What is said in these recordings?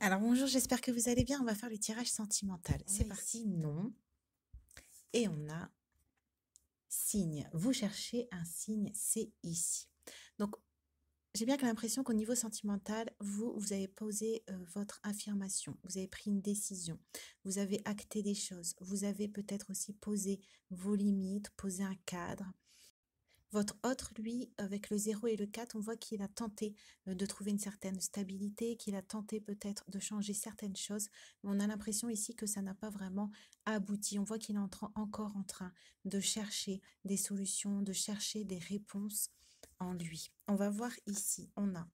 Alors bonjour, j'espère que vous allez bien. On va faire le tirage sentimental. On C'est a parti. ici non Et on a signe. Vous cherchez un signe, c'est ici. Donc j'ai bien que l'impression qu'au niveau sentimental, vous avez posé votre affirmation, vous avez pris une décision, vous avez acté des choses, vous avez peut-être aussi posé vos limites, posé un cadre. Votre autre, lui, avec le 0 et le 4, on voit qu'il a tenté de trouver une certaine stabilité, qu'il a tenté peut-être de changer certaines choses, mais on a l'impression ici que ça n'a pas vraiment abouti. On voit qu'il est encore en train de chercher des solutions, de chercher des réponses en lui. On va voir ici, on a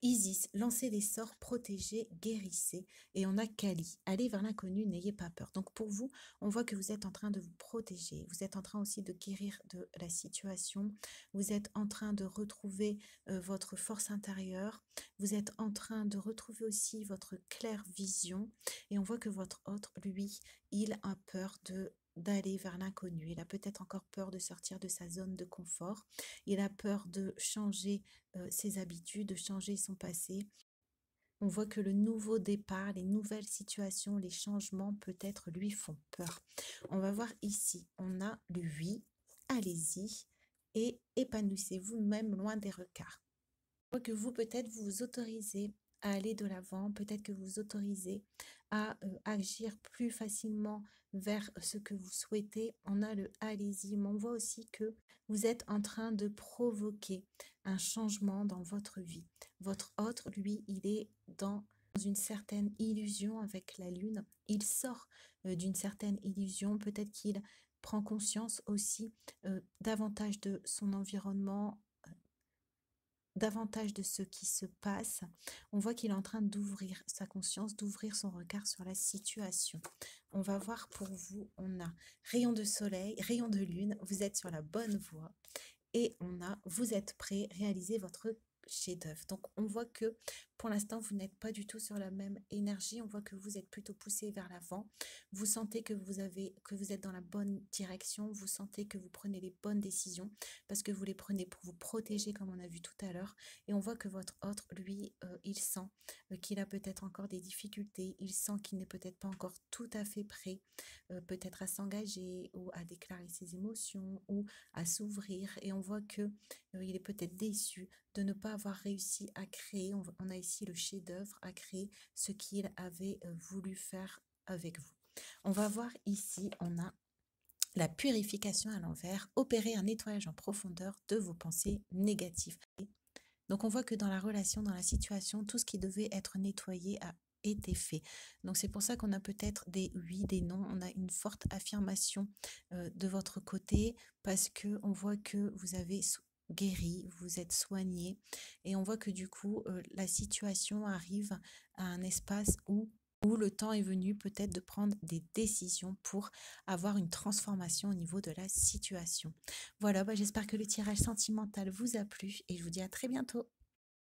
Isis, lancez des sorts, protégez, guérissez. Et on a Kali, allez vers l'inconnu, n'ayez pas peur. Donc pour vous, on voit que vous êtes en train de vous protéger. Vous êtes en train aussi de guérir de la situation. Vous êtes en train de retrouver votre force intérieure. Vous êtes en train de retrouver aussi votre claire vision. Et on voit que votre autre, lui, il a peur d'aller vers l'inconnu. Il a peut-être encore peur de sortir de sa zone de confort. Il a peur de changer ses habitudes, de changer son passé. On voit que le nouveau départ, les nouvelles situations, les changements peut-être lui font peur. On va voir ici, on a le oui, allez-y et épanouissez-vous même loin des regards. On voit que vous peut-être vous vous autorisez à aller de l'avant, peut-être que vous vous autorisez à agir plus facilement vers ce que vous souhaitez. On a le allez-y, mais on voit aussi que vous êtes en train de provoquer un changement dans votre vie. Votre autre, lui, il est dans une certaine illusion avec la lune. Il sort d'une certaine illusion. Peut-être qu'il prend conscience aussi davantage de son environnement, davantage de ce qui se passe. On voit qu'il est en train d'ouvrir sa conscience, d'ouvrir son regard sur la situation. On va voir pour vous, on a rayon de soleil, rayon de lune, vous êtes sur la bonne voie. Et on a, vous êtes prêt, réalisez votre chef-d'œuvre. Donc on voit que pour l'instant, vous n'êtes pas du tout sur la même énergie. On voit que vous êtes plutôt poussé vers l'avant. Vous sentez que vous êtes dans la bonne direction. Vous sentez que vous prenez les bonnes décisions parce que vous les prenez pour vous protéger, comme on a vu tout à l'heure. Et on voit que votre autre, lui, il sent qu'il a peut-être encore des difficultés. Il sent qu'il n'est peut-être pas encore tout à fait prêt, peut-être à s'engager ou à déclarer ses émotions ou à s'ouvrir. Et on voit que il est peut-être déçu de ne pas avoir réussi à créer. On a ici le chef-d'œuvre à créer ce qu'il avait voulu faire avec vous. On va voir ici, on a la purification à l'envers, opérer un nettoyage en profondeur de vos pensées négatives. Donc on voit que dans la relation, dans la situation, tout ce qui devait être nettoyé a été fait. Donc c'est pour ça qu'on a peut-être des oui, des non, on a une forte affirmation de votre côté parce que on voit que vous avez guéri, vous êtes soigné et on voit que du coup la situation arrive à un espace où le temps est venu peut-être de prendre des décisions pour avoir une transformation au niveau de la situation. Voilà, bah, j'espère que le tirage sentimental vous a plu et je vous dis à très bientôt.